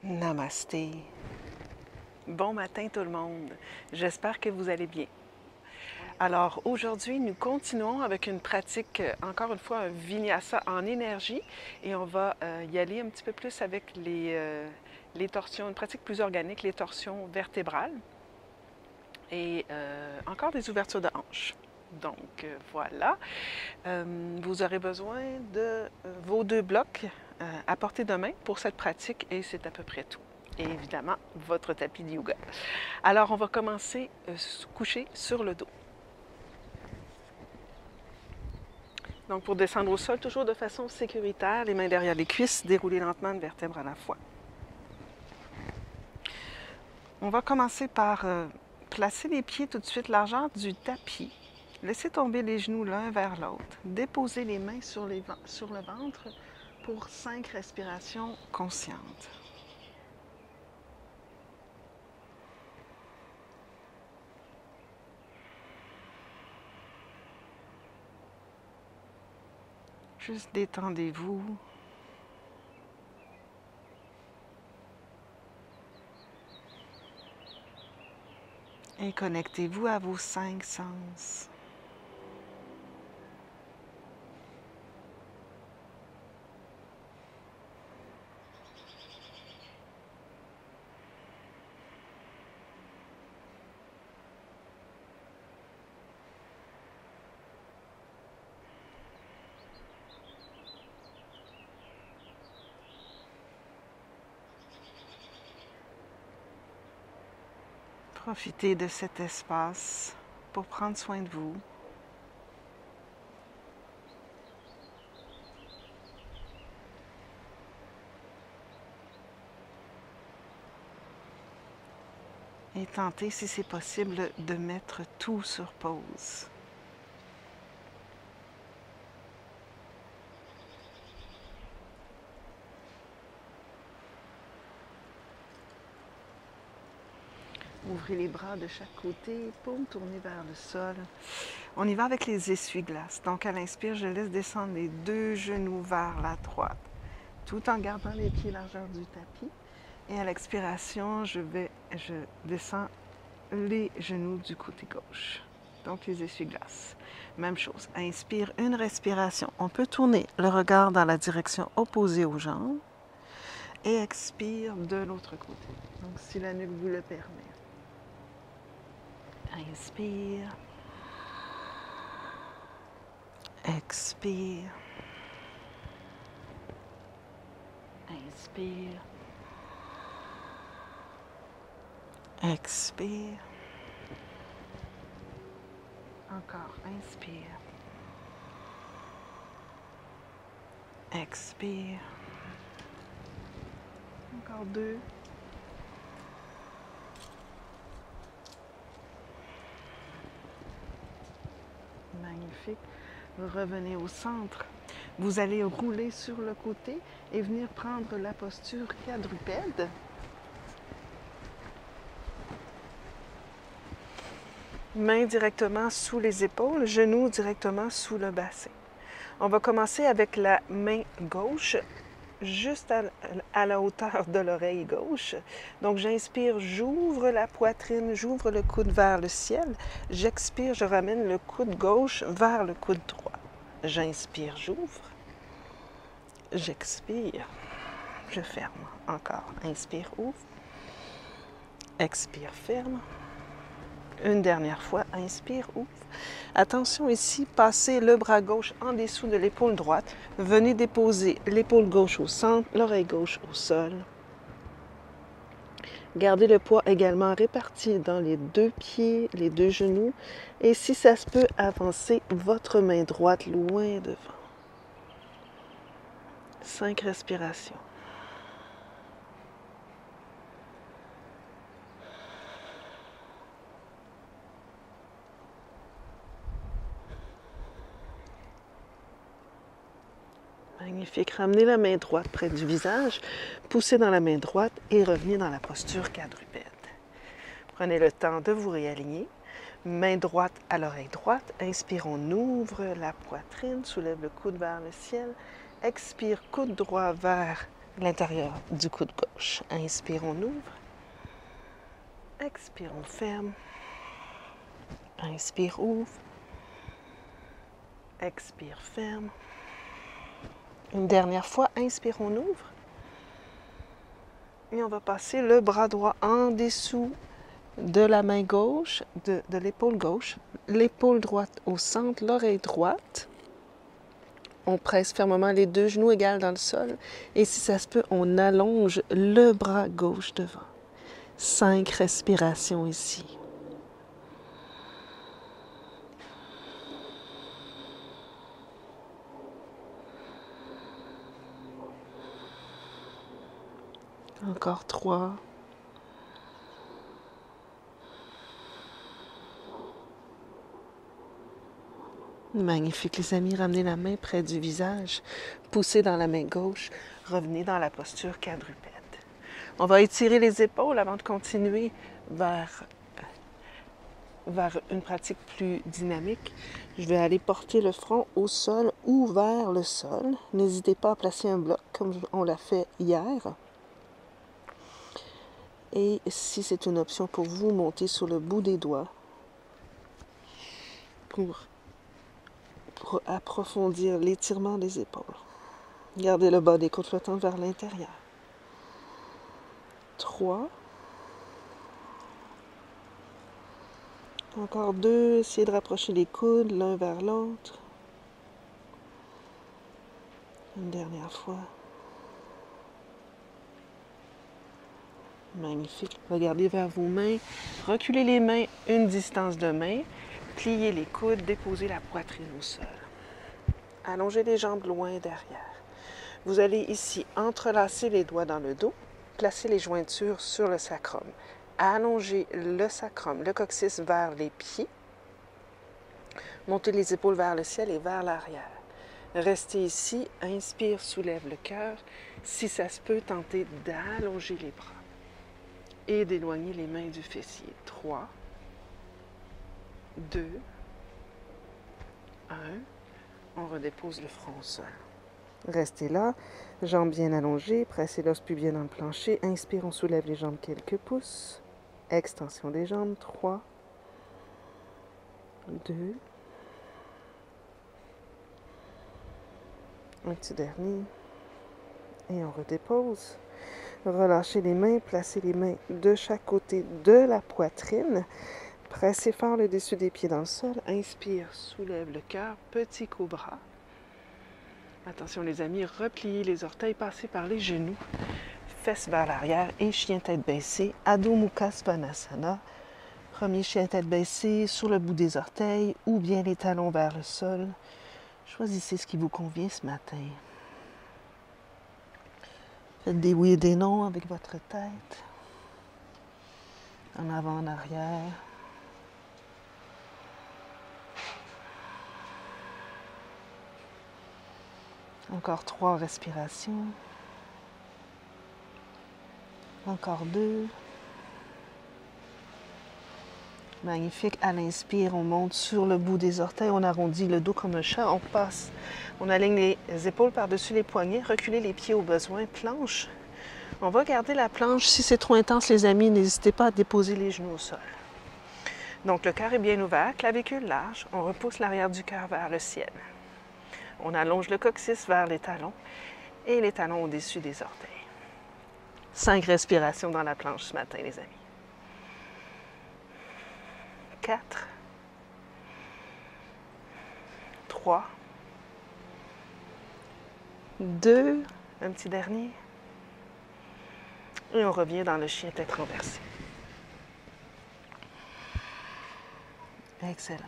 Namasté. Bon matin tout le monde. J'espère que vous allez bien. Alors aujourd'hui, nous continuons avec une pratique, encore une fois, un vinyasa en énergie et on va y aller un petit peu plus avec les torsions, une pratique plus organique, les torsions vertébrales et encore des ouvertures de hanches. Donc voilà, vous aurez besoin de vos 2 blocs à portée de main pour cette pratique et c'est à peu près tout. Et évidemment, votre tapis de yoga. Alors, on va commencer couché sur le dos. Donc, pour descendre au sol, toujours de façon sécuritaire, les mains derrière les cuisses, dérouler lentement une vertèbre à la fois. On va commencer par placer les pieds tout de suite largeur du tapis. Laissez tomber les genoux l'un vers l'autre. Déposez les mains sur le ventre pour 5 respirations conscientes. Juste détendez-vous. Et connectez-vous à vos 5 sens. Profitez de cet espace pour prendre soin de vous. Et tentez, si c'est possible, de mettre tout sur pause. Ouvrez les bras de chaque côté, paume tournée vers le sol. On y va avec les essuie-glaces. Donc à l'inspire, je laisse descendre les 2 genoux vers la droite, tout en gardant les pieds largeur du tapis. Et à l'expiration, je descends les genoux du côté gauche. Donc les essuie-glaces. Même chose. Inspire, une respiration. On peut tourner le regard dans la direction opposée aux jambes. Et expire de l'autre côté. Donc si la nuque vous le permet. Inspire. Expire. Inspire. Expire. Encore, inspire. Expire. Encore 2. Magnifique. Revenez au centre. Vous allez rouler sur le côté et venir prendre la posture quadrupède. Mains directement sous les épaules, genoux directement sous le bassin. On va commencer avec la main gauche, juste à la hauteur de l'oreille gauche. Donc j'inspire, j'ouvre la poitrine, j'ouvre le coude vers le ciel. J'expire, je ramène le coude gauche vers le coude droit. J'inspire, j'ouvre. J'expire, je ferme. Encore. Inspire, ouvre. Expire, ferme. Une dernière fois, inspire, ouvre. Attention ici, passez le bras gauche en dessous de l'épaule droite. Venez déposer l'épaule gauche au centre, l'oreille gauche au sol. Gardez le poids également réparti dans les 2 pieds, les 2 genoux. Et si ça se peut, avancez votre main droite loin devant. 5 respirations. Magnifique. Ramenez la main droite près du visage, poussez dans la main droite et revenez dans la posture quadrupède. Prenez le temps de vous réaligner. Main droite à l'oreille droite. Inspire, on ouvre la poitrine, soulève le coude vers le ciel. Expire, coude droit vers l'intérieur du coude gauche. Inspire, on ouvre. Expire, on ferme. Inspire, ouvre. Expire, ferme. Une dernière fois, inspire, on ouvre. Et on va passer le bras droit en dessous de la main gauche, de l'épaule gauche, l'épaule droite au centre, l'oreille droite. On presse fermement les deux genoux égales dans le sol. Et si ça se peut, on allonge le bras gauche devant. 5 respirations ici. Encore 3. Magnifique, les amis. Ramenez la main près du visage. Poussez dans la main gauche. Revenez dans la posture quadrupède. On va étirer les épaules avant de continuer vers une pratique plus dynamique. Je vais aller porter le front au sol ou vers le sol. N'hésitez pas à placer un bloc comme on l'a fait hier. Et si c'est une option pour vous, montez sur le bout des doigts pour approfondir l'étirement des épaules. Gardez le bas des côtes flottantes vers l'intérieur. 3. Encore 2. Essayez de rapprocher les coudes l'un vers l'autre. Une dernière fois. Magnifique. Regardez vers vos mains. Reculez les mains une distance de main. Pliez les coudes. Déposez la poitrine au sol. Allongez les jambes loin derrière. Vous allez ici entrelacer les doigts dans le dos. Placez les jointures sur le sacrum. Allongez le sacrum, le coccyx vers les pieds. Montez les épaules vers le ciel et vers l'arrière. Restez ici. Inspire, soulève le cœur. Si ça se peut, tentez d'allonger les bras et d'éloigner les mains du fessier. 3, 2, 1. On redépose le front au sol. Restez là, jambes bien allongées, pressez l'os pubien dans le plancher. Inspire, on soulève les jambes quelques pouces. Extension des jambes. 3, 2. Un petit dernier. Et on redépose. Relâchez les mains, placez les mains de chaque côté de la poitrine. Pressez fort le dessus des pieds dans le sol. Inspire, soulève le cœur, petit cobra. Attention les amis, repliez les orteils, passez par les genoux. Fesses vers l'arrière et chien tête baissée. Adho Mukha Svanasana. Premier chien tête baissée sur le bout des orteils ou bien les talons vers le sol. Choisissez ce qui vous convient ce matin. Faites des oui et des non avec votre tête. En avant, en arrière. Encore 3 respirations. Encore 2. Magnifique. À l'inspire, on monte sur le bout des orteils. On arrondit le dos comme un chat. On passe. On aligne les épaules par-dessus les poignets. Reculez les pieds au besoin. Planche. On va garder la planche. Si c'est trop intense, les amis, n'hésitez pas à déposer les genoux au sol. Donc, le cœur est bien ouvert. Clavicule large. On repousse l'arrière du cœur vers le ciel. On allonge le coccyx vers les talons et les talons au-dessus des orteils. 5 respirations dans la planche ce matin, les amis. 4, 3, 2, un petit dernier. Et on revient dans le chien tête renversée. Excellent.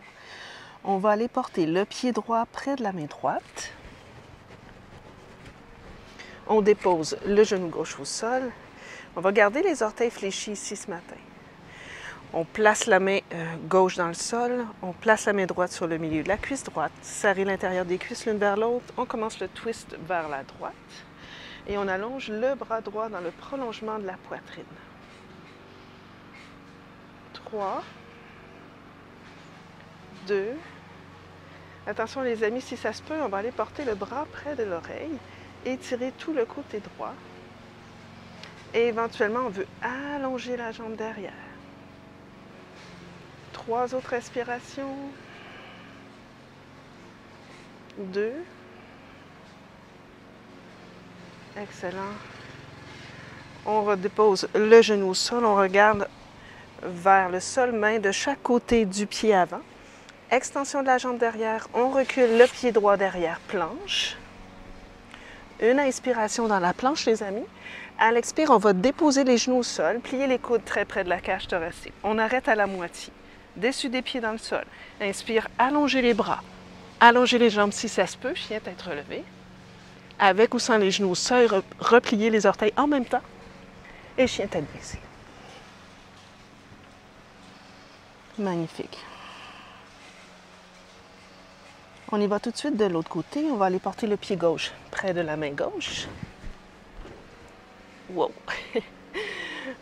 On va aller porter le pied droit près de la main droite. On dépose le genou gauche au sol. On va garder les orteils fléchis ici ce matin. On place la main gauche dans le sol. On place la main droite sur le milieu de la cuisse droite. Serrez l'intérieur des cuisses l'une vers l'autre. On commence le twist vers la droite. Et on allonge le bras droit dans le prolongement de la poitrine. 3, 2. Attention les amis, si ça se peut, on va aller porter le bras près de l'oreille. Étirez tout le côté droit. Et éventuellement, on veut allonger la jambe derrière. 3 autres respirations. 2. Excellent. On redépose le genou au sol, on regarde vers le sol, main de chaque côté du pied avant. Extension de la jambe derrière, on recule le pied droit derrière, planche. Une inspiration dans la planche, les amis. À l'expire, on va déposer les genoux au sol, plier les coudes très près de la cage thoracique. On arrête à la moitié. Dessus des pieds dans le sol. Inspire, allongez les bras. Allongez les jambes si ça se peut, chien tête relevée. Avec ou sans les genoux au sol, repliez les orteils en même temps. Et chien tête baissée. Magnifique. On y va tout de suite de l'autre côté. On va aller porter le pied gauche près de la main gauche. Wow!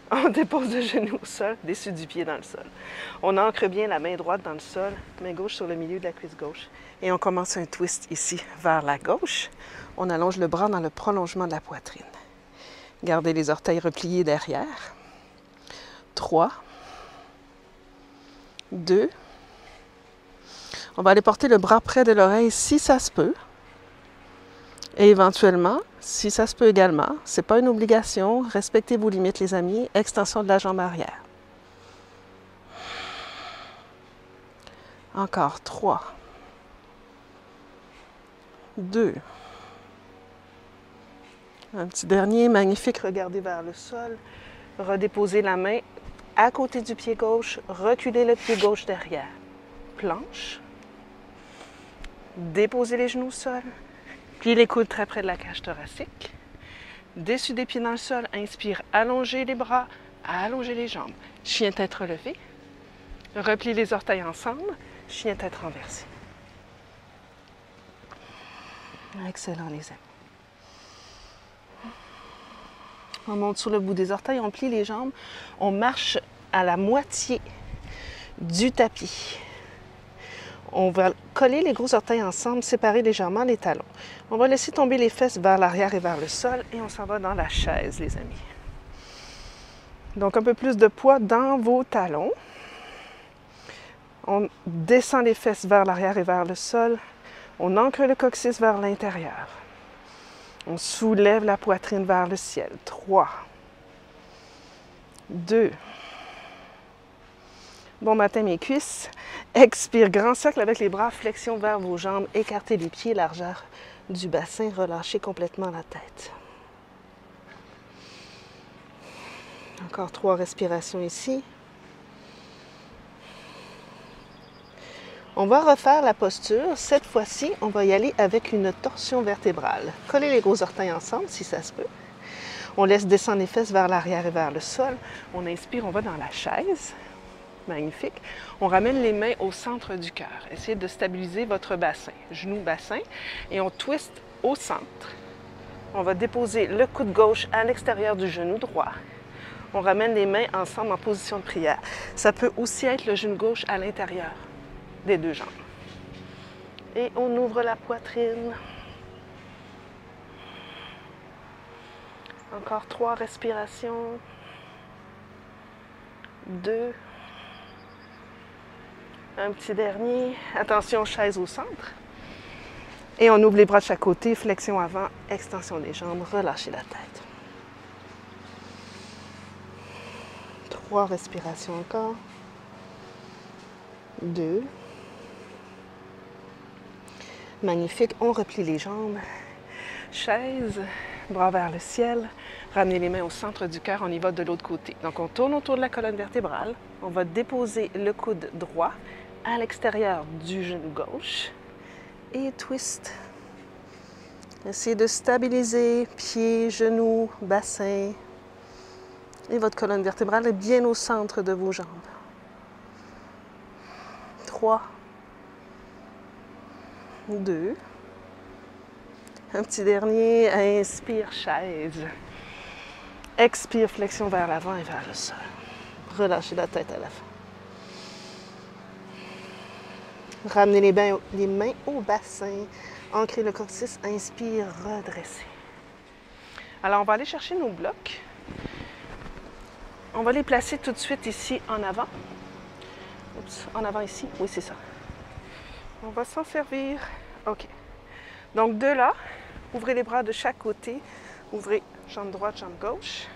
On dépose le genou au sol, dessus du pied dans le sol. On ancre bien la main droite dans le sol, main gauche sur le milieu de la cuisse gauche. Et on commence un twist ici vers la gauche. On allonge le bras dans le prolongement de la poitrine. Gardez les orteils repliés derrière. 3, 2. On va aller porter le bras près de l'oreille si ça se peut. Et éventuellement, si ça se peut également, ce n'est pas une obligation, respectez vos limites les amis, extension de la jambe arrière. Encore 3, 2. Un petit dernier, magnifique, regardez vers le sol, redéposez la main à côté du pied gauche, reculez le pied gauche derrière. Planche, déposez les genoux au sol. Pliez les coudes très près de la cage thoracique. Dessus des pieds dans le sol, inspire, allongez les bras, allongez les jambes. Chien tête relevée. Repliez les orteils ensemble. Chien tête renversée. Excellent les amis. On monte sur le bout des orteils, on plie les jambes. On marche à la moitié du tapis. On va coller les gros orteils ensemble, séparer légèrement les talons. On va laisser tomber les fesses vers l'arrière et vers le sol et on s'en va dans la chaise, les amis. Donc, un peu plus de poids dans vos talons. On descend les fesses vers l'arrière et vers le sol. On ancre le coccyx vers l'intérieur. On soulève la poitrine vers le ciel. 3, 2. Bon matin mes cuisses. Expire, grand cercle avec les bras, flexion vers vos jambes, écartez les pieds, largeur du bassin, relâchez complètement la tête. Encore 3 respirations ici. On va refaire la posture. Cette fois-ci, on va y aller avec une torsion vertébrale. Collez les gros orteils ensemble si ça se peut. On laisse descendre les fesses vers l'arrière et vers le sol. On inspire, on va dans la chaise. Magnifique. On ramène les mains au centre du cœur. Essayez de stabiliser votre bassin, genou, bassin, et on twist au centre. On va déposer le coude gauche à l'extérieur du genou droit. On ramène les mains ensemble en position de prière. Ça peut aussi être le genou gauche à l'intérieur des deux jambes. Et on ouvre la poitrine. Encore 3 respirations. 2. Un petit dernier. Attention, chaise au centre. Et on ouvre les bras de chaque côté, flexion avant, extension des jambes, relâchez la tête. 3 respirations encore. 2. Magnifique, on replie les jambes. Chaise, bras vers le ciel. Ramenez les mains au centre du cœur, on y va de l'autre côté. Donc on tourne autour de la colonne vertébrale. On va déposer le coude droit à l'extérieur du genou gauche et twist. Essayez de stabiliser pieds, genoux, bassin. Et votre colonne vertébrale est bien au centre de vos jambes. 3, 2. Un petit dernier. Inspire, chaise. Expire, flexion vers l'avant et vers le sol. Relâchez la tête à la fin. Ramenez les mains au bassin. Ancrez le coccyx. Inspire, redressez. Alors, on va aller chercher nos blocs. On va les placer tout de suite ici en avant. Oups, en avant ici. Oui, c'est ça. On va s'en servir. OK. Donc, de là, ouvrez les bras de chaque côté. Ouvrez jambe droite, jambe gauche.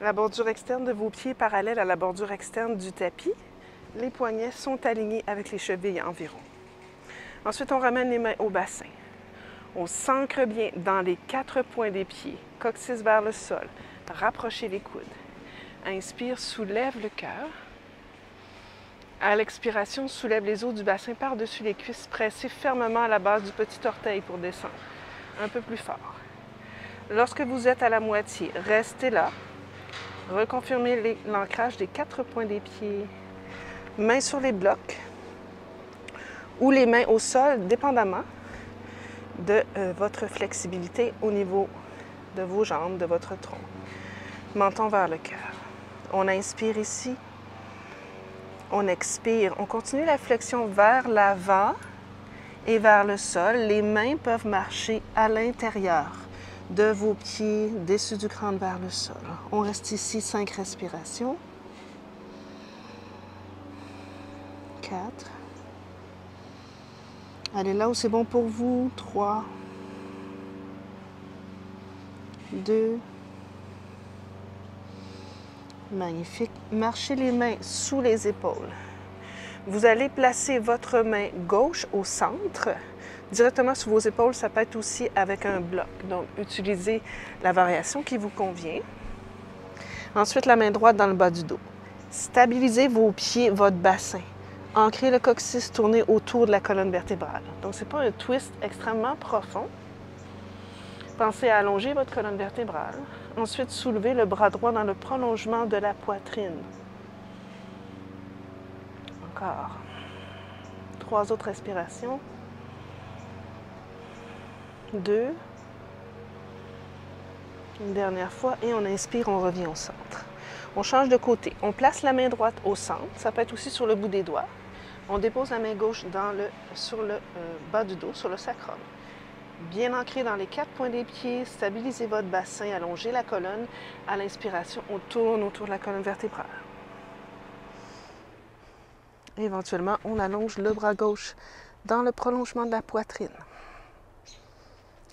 La bordure externe de vos pieds parallèle à la bordure externe du tapis. Les poignets sont alignés avec les chevilles environ. Ensuite, on ramène les mains au bassin. On s'ancre bien dans les 4 points des pieds. Coccyx vers le sol. Rapprochez les coudes. Inspire, soulève le cœur. À l'expiration, soulève les os du bassin par-dessus les cuisses. Pressez fermement à la base du petit orteil pour descendre. Un peu plus fort. Lorsque vous êtes à la moitié, restez là. Reconfirmez l'ancrage des 4 points des pieds. Mains sur les blocs ou les mains au sol, dépendamment de votre flexibilité au niveau de vos jambes, de votre tronc. Menton vers le cœur. On inspire ici. On expire. On continue la flexion vers l'avant et vers le sol. Les mains peuvent marcher à l'intérieur de vos pieds, dessus du crâne vers le sol. On reste ici 5 respirations. 4. Allez là où c'est bon pour vous. 3. 2. Magnifique. Marchez les mains sous les épaules. Vous allez placer votre main gauche au centre, directement sous vos épaules. Ça peut être aussi avec un bloc. Donc, utilisez la variation qui vous convient. Ensuite, la main droite dans le bas du dos. Stabilisez vos pieds, votre bassin. Ancrez le coccyx tourné autour de la colonne vertébrale. Donc, ce n'est pas un twist extrêmement profond. Pensez à allonger votre colonne vertébrale. Ensuite, soulevez le bras droit dans le prolongement de la poitrine. Encore. 3 autres respirations. 2. Une dernière fois et on inspire, on revient au centre. On change de côté. On place la main droite au centre. Ça peut être aussi sur le bout des doigts. On dépose la main gauche sur le bas du dos, sur le sacrum. Bien ancré dans les 4 points des pieds, stabilisez votre bassin, allongez la colonne. À l'inspiration, on tourne autour de la colonne vertébrale. Éventuellement, on allonge le bras gauche dans le prolongement de la poitrine.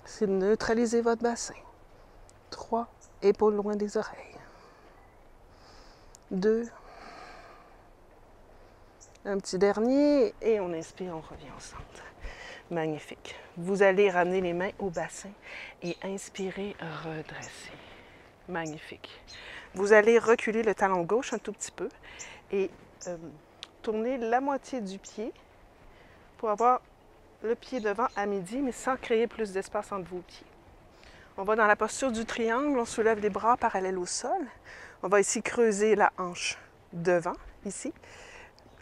C'est de neutraliser votre bassin. 3, épaules loin des oreilles. 2, un petit dernier et on inspire, on revient au centre. Magnifique. Vous allez ramener les mains au bassin et inspirer, redresser. Magnifique. Vous allez reculer le talon gauche un tout petit peu et tourner la moitié du pied pour avoir le pied devant à midi, mais sans créer plus d'espace entre vos pieds. On va dans la posture du triangle, on soulève les bras parallèles au sol. On va ici creuser la hanche devant, ici,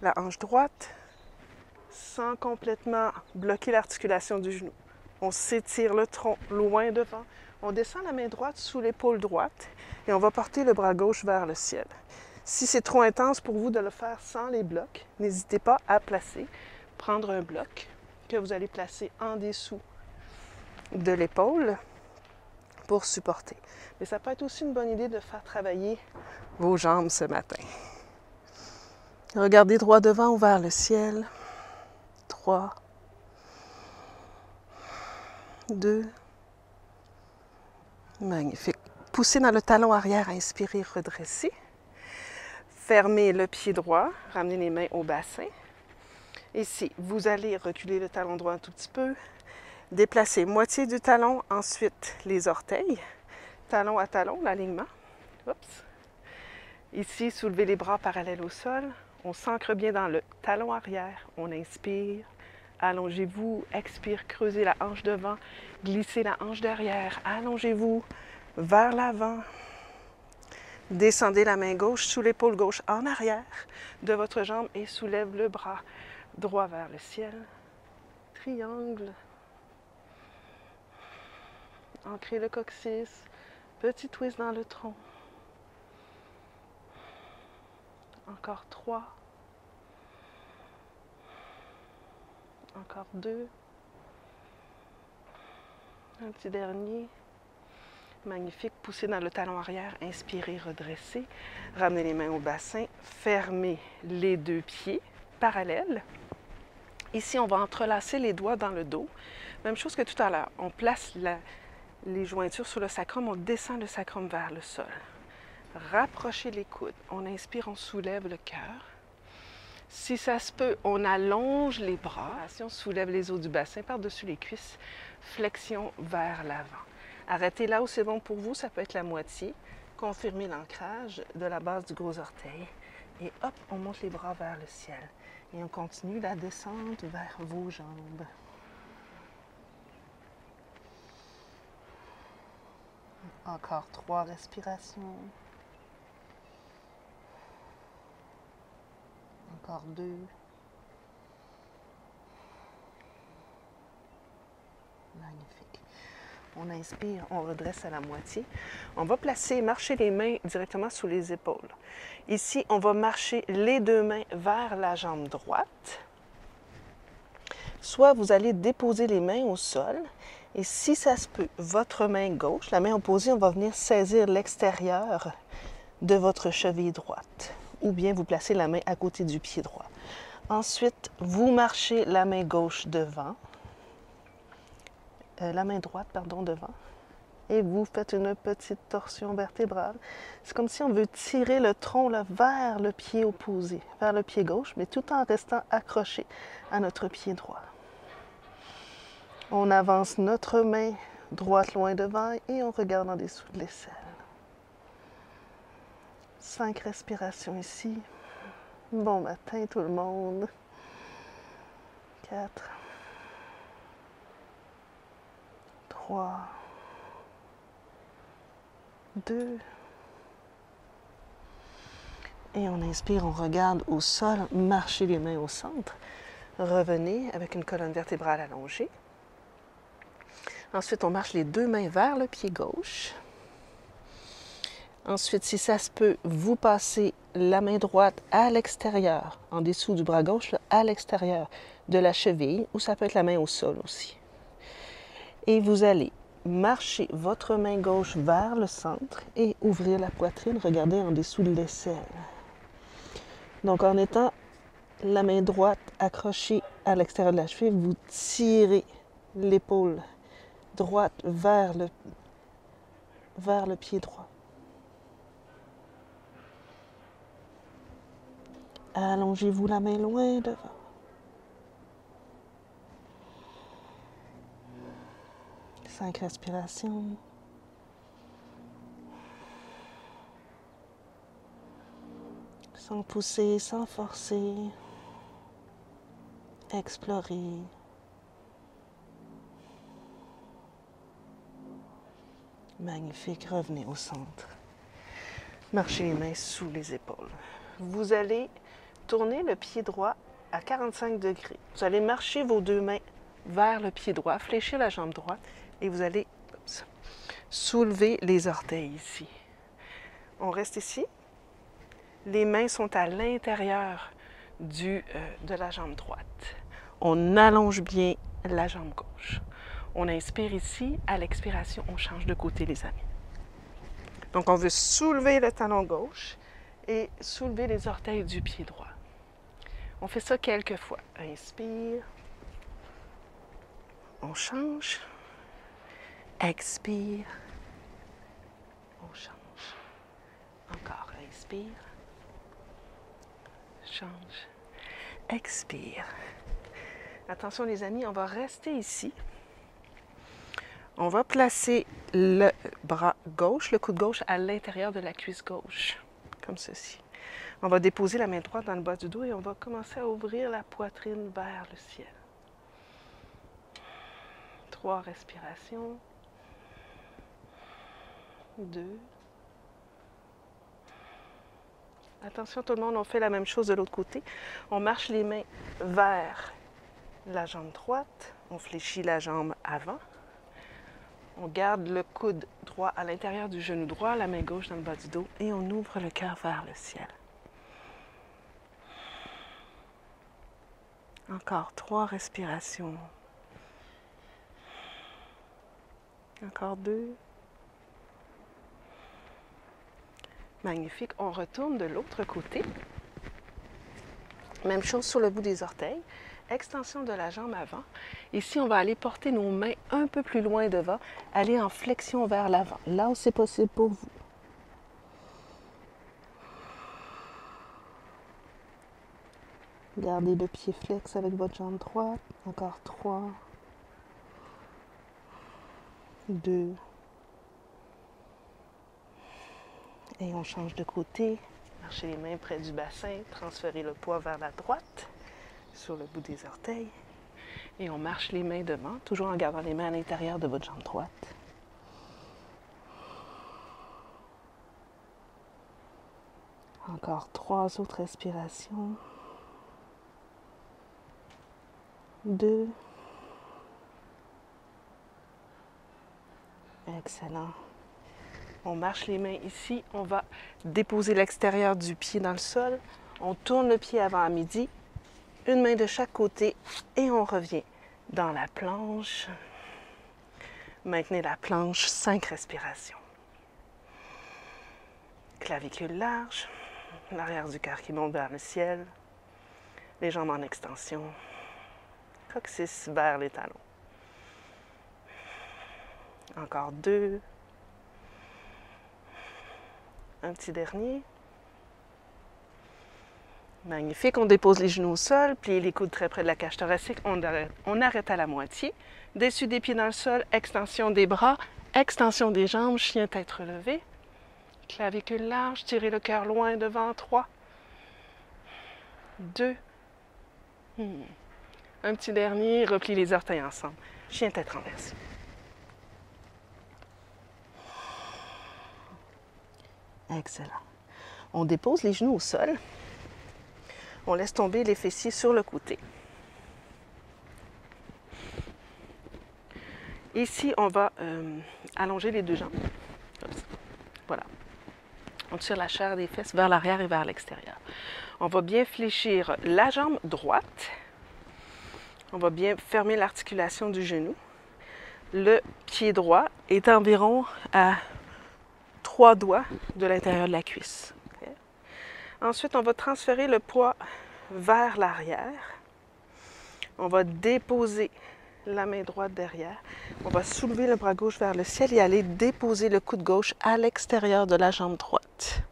la hanche droite, sans complètement bloquer l'articulation du genou. On s'étire le tronc loin devant. On descend la main droite sous l'épaule droite et on va porter le bras gauche vers le ciel. Si c'est trop intense pour vous de le faire sans les blocs, n'hésitez pas à prendre un bloc que vous allez placer en dessous de l'épaule pour supporter. Mais ça peut être aussi une bonne idée de faire travailler vos jambes ce matin. Regardez droit devant ou vers le ciel. 3, 2, magnifique. Poussez dans le talon arrière, inspirez, redressez. Fermez le pied droit, ramenez les mains au bassin. Ici, vous allez reculer le talon droit un tout petit peu. Déplacez moitié du talon, ensuite les orteils. Talon à talon, l'alignement. Oups. Ici, soulevez les bras parallèles au sol. On s'ancre bien dans le talon arrière. On inspire. Allongez-vous. Expire. Creusez la hanche devant. Glissez la hanche derrière. Allongez-vous vers l'avant. Descendez la main gauche sous l'épaule gauche en arrière de votre jambe et soulève le bras droit vers le ciel. Triangle. Ancrez le coccyx. Petit twist dans le tronc. Encore 3. Encore 2. Un petit dernier. Magnifique. Poussez dans le talon arrière. Inspirez, redressez. Ramenez les mains au bassin. Fermez les deux pieds parallèles. Ici, on va entrelacer les doigts dans le dos. Même chose que tout à l'heure. On place les jointures sur le sacrum. On descend le sacrum vers le sol. Rapprochez les coudes. On inspire, on soulève le cœur. Si ça se peut, on allonge les bras. Si on soulève les os du bassin par-dessus les cuisses, flexion vers l'avant. Arrêtez là où c'est bon pour vous, ça peut être la moitié. Confirmez l'ancrage de la base du gros orteil. Et hop, on monte les bras vers le ciel. Et on continue la descente vers vos jambes. Encore 3 respirations. Encore 2. Magnifique. On inspire, on redresse à la moitié. On va marcher les mains directement sous les épaules. Ici, on va marcher les deux mains vers la jambe droite. Soit vous allez déposer les mains au sol. Et si ça se peut, votre main gauche, la main opposée, on va venir saisir l'extérieur de votre cheville droite. Ou bien vous placez la main à côté du pied droit. Ensuite, vous marchez la main gauche devant. La main droite, pardon, devant. Et vous faites une petite torsion vertébrale. C'est comme si on veut tirer le tronc là, vers le pied opposé, vers le pied gauche, mais tout en restant accroché à notre pied droit. On avance notre main droite loin devant et on regarde en dessous de l'aisselle. 5 respirations ici. Bon matin tout le monde. 4. 3. 2. Et on inspire, on regarde au sol, marchez les mains au centre. Revenez avec une colonne vertébrale allongée. Ensuite, on marche les deux mains vers le pied gauche. Ensuite, si ça se peut, vous passez la main droite à l'extérieur, en dessous du bras gauche, là, à l'extérieur de la cheville, ou ça peut être la main au sol aussi. Et vous allez marcher votre main gauche vers le centre et ouvrir la poitrine, regardez en dessous de l'aisselle. Donc, en étant la main droite accrochée à l'extérieur de la cheville, vous tirez l'épaule droite vers le pied droit. Allongez-vous la main loin devant. Cinq respirations. Sans pousser, sans forcer. Explorer. Magnifique, revenez au centre. Marchez les mains sous les épaules. Vous allez tourner le pied droit à 45 degrés. Vous allez marcher vos deux mains vers le pied droit, fléchir la jambe droite et vous allez soulever les orteils ici. On reste ici. Les mains sont à l'intérieur de la jambe droite. On allonge bien la jambe gauche. On inspire ici. À l'expiration, on change de côté, les amis. Donc, on veut soulever le talon gauche et soulever les orteils du pied droit. On fait ça quelques fois. Inspire. On change. Expire. On change. Encore. Inspire. Change. Expire. Attention les amis, on va rester ici. On va placer le bras gauche, le coude gauche à l'intérieur de la cuisse gauche, comme ceci. On va déposer la main droite dans le bas du dos et on va commencer à ouvrir la poitrine vers le ciel. 3 respirations. 2. Attention tout le monde, on fait la même chose de l'autre côté. On marche les mains vers la jambe droite. On fléchit la jambe avant. On garde le coude droit à l'intérieur du genou droit, la main gauche dans le bas du dos et on ouvre le cœur vers le ciel. Encore 3 respirations. Encore 2. Magnifique. On retourne de l'autre côté. Même chose sur le bout des orteils. Extension de la jambe avant. Ici, on va aller porter nos mains un peu plus loin devant, aller en flexion vers l'avant, là où c'est possible pour vous. Gardez le pied flex avec votre jambe droite. Encore 3, 2. Et on change de côté. Marchez les mains près du bassin. Transférez le poids vers la droite, sur le bout des orteils. Et on marche les mains devant, toujours en gardant les mains à l'intérieur de votre jambe droite. Encore 3 autres respirations. 2. Excellent. On marche les mains ici. On va déposer l'extérieur du pied dans le sol. On tourne le pied avant à midi. Une main de chaque côté et on revient dans la planche. Maintenez la planche, 5 respirations. Clavicule large, l'arrière du cœur qui monte vers le ciel, les jambes en extension, coccyx vers les talons. Encore 2. Un petit dernier. Magnifique. On dépose les genoux au sol, pliez les coudes très près de la cage thoracique. On arrête à la moitié. Dessus des pieds dans le sol, extension des bras, extension des jambes, chien tête relevée. Clavicule large, tirez le cœur loin devant. 3, 2. Un petit dernier, replie les orteils ensemble. Chien tête renversée. Excellent. On dépose les genoux au sol. On laisse tomber les fessiers sur le côté. Ici, on va allonger les 2 jambes. Voilà. On tire la chair des fesses vers l'arrière et vers l'extérieur. On va bien fléchir la jambe droite. On va bien fermer l'articulation du genou. Le pied droit est environ à 3 doigts de l'intérieur de la cuisse. Okay. Ensuite, on va transférer le poids vers l'arrière. On va déposer la main droite derrière. On va soulever le bras gauche vers le ciel et aller déposer le coude gauche à l'extérieur de la jambe droite.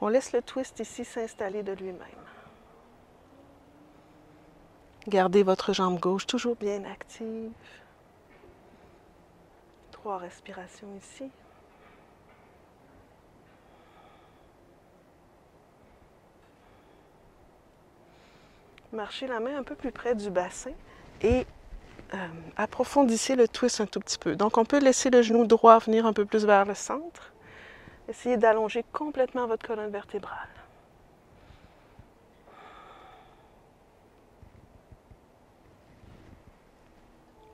On laisse le twist ici s'installer de lui-même. Gardez votre jambe gauche toujours bien active. 3 respirations ici. Marchez la main un peu plus près du bassin et approfondissez le twist un tout petit peu. Donc, on peut laisser le genou droit venir un peu plus vers le centre. Essayez d'allonger complètement votre colonne vertébrale.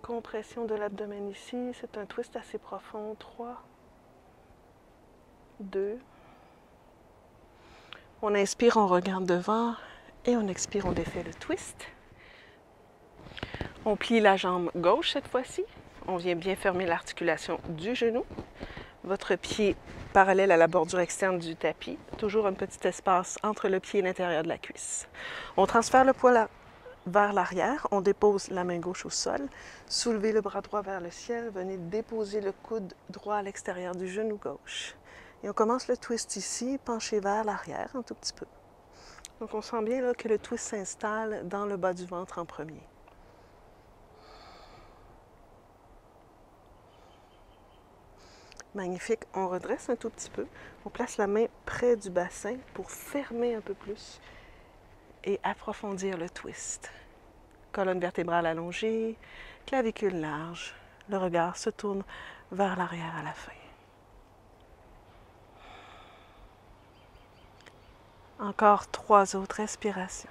Compression de l'abdomen ici. C'est un twist assez profond. 3, 2. On inspire, on regarde devant. Et on expire, on défait le twist. On plie la jambe gauche cette fois-ci. On vient bien fermer l'articulation du genou. Votre pied parallèle à la bordure externe du tapis. Toujours un petit espace entre le pied et l'intérieur de la cuisse. On transfère le poids vers l'arrière. On dépose la main gauche au sol. Soulevez le bras droit vers le ciel. Venez déposer le coude droit à l'extérieur du genou gauche. Et on commence le twist ici, penché vers l'arrière un tout petit peu. Donc, on sent bien là, que le twist s'installe dans le bas du ventre en premier. Magnifique. On redresse un tout petit peu. On place la main près du bassin pour fermer un peu plus et approfondir le twist. Colonne vertébrale allongée, clavicule large. Le regard se tourne vers l'arrière à la fin. Encore 3 autres respirations.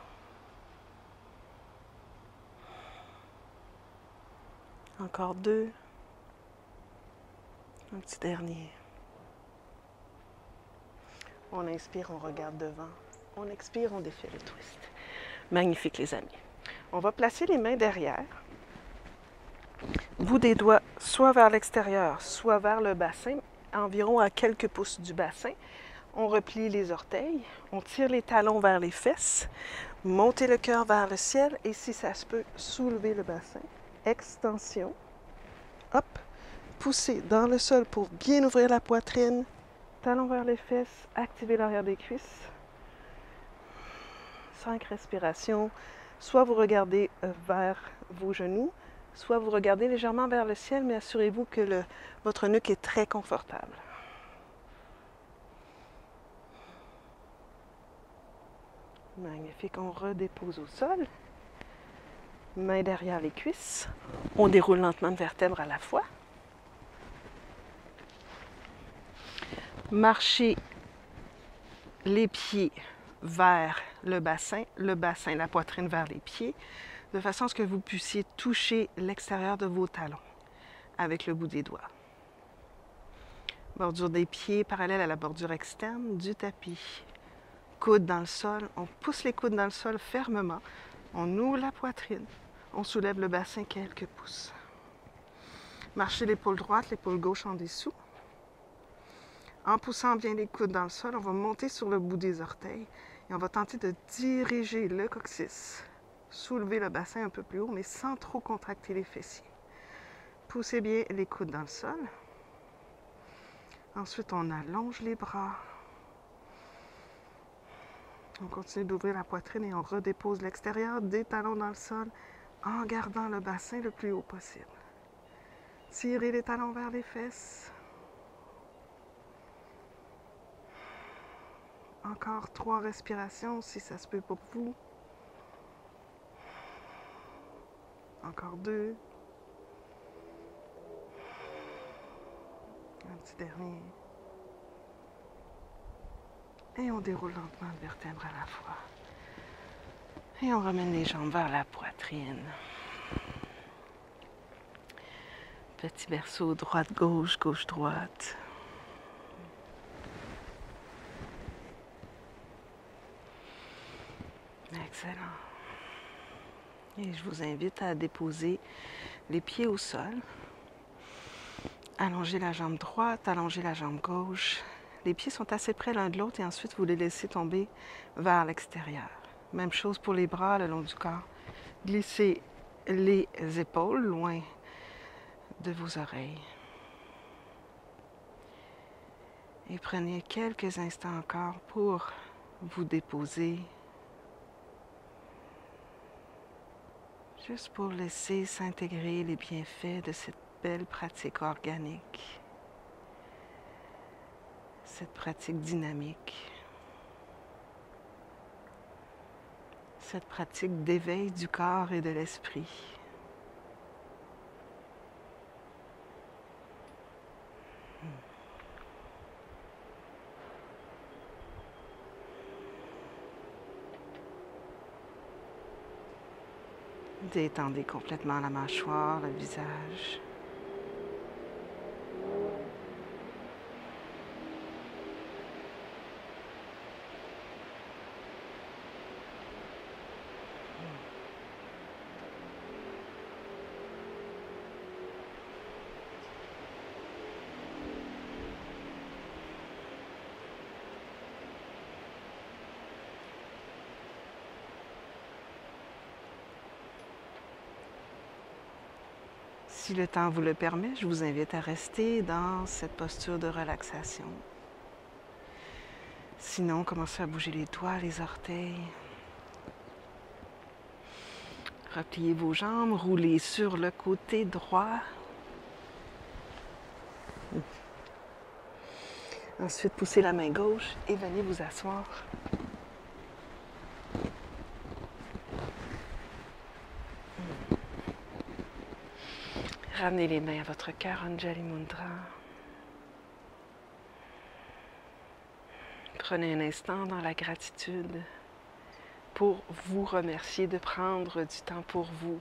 Encore 2. Un petit dernier. On inspire, on regarde devant. On expire, on défait le twist. Magnifique, les amis. On va placer les mains derrière. Bout des doigts soit vers l'extérieur, soit vers le bassin, environ à quelques pouces du bassin. On replie les orteils, on tire les talons vers les fesses, montez le cœur vers le ciel et si ça se peut, soulevez le bassin. Extension. Hop. Poussez dans le sol pour bien ouvrir la poitrine. Talons vers les fesses, activez l'arrière des cuisses. 5 respirations. Soit vous regardez vers vos genoux, soit vous regardez légèrement vers le ciel, mais assurez-vous que votre nuque est très confortable. Magnifique, on redépose au sol. Mains derrière les cuisses. On déroule lentement une vertèbre à la fois. Marchez les pieds vers le bassin, la poitrine vers les pieds, de façon à ce que vous puissiez toucher l'extérieur de vos talons avec le bout des doigts. Bordure des pieds parallèle à la bordure externe du tapis. Coudes dans le sol, on pousse les coudes dans le sol fermement, on ouvre la poitrine, on soulève le bassin quelques pouces. Marchez l'épaule droite, l'épaule gauche en dessous. En poussant bien les coudes dans le sol, on va monter sur le bout des orteils et on va tenter de diriger le coccyx. Soulever le bassin un peu plus haut, mais sans trop contracter les fessiers. Poussez bien les coudes dans le sol. Ensuite, on allonge les bras. On continue d'ouvrir la poitrine et on redépose l'extérieur des talons dans le sol en gardant le bassin le plus haut possible. Tirez les talons vers les fesses. Encore 3 respirations si ça se peut pour vous. Encore 2. Un petit dernier. Et on déroule lentement une vertèbre à la fois. Et on ramène les jambes vers la poitrine. Petit berceau, droite-gauche, gauche-droite. Excellent. Et je vous invite à déposer les pieds au sol. Allongez la jambe droite, allongez la jambe gauche. Les pieds sont assez près l'un de l'autre et ensuite vous les laissez tomber vers l'extérieur. Même chose pour les bras le long du corps. Glissez les épaules loin de vos oreilles. Et prenez quelques instants encore pour vous déposer. Juste pour laisser s'intégrer les bienfaits de cette belle pratique organique. Cette pratique dynamique. Cette pratique d'éveil du corps et de l'esprit. Détendez complètement la mâchoire, le visage. Si le temps vous le permet, je vous invite à rester dans cette posture de relaxation. Sinon, commencez à bouger les doigts, les orteils. Repliez vos jambes, roulez sur le côté droit. Ensuite, poussez la main gauche et venez vous asseoir. Ramenez les mains à votre cœur, Anjali Mudra. Prenez un instant dans la gratitude pour vous remercier de prendre du temps pour vous.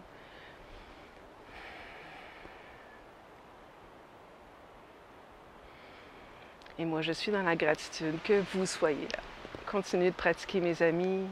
Et moi, je suis dans la gratitude que vous soyez là. Continuez de pratiquer, mes amis.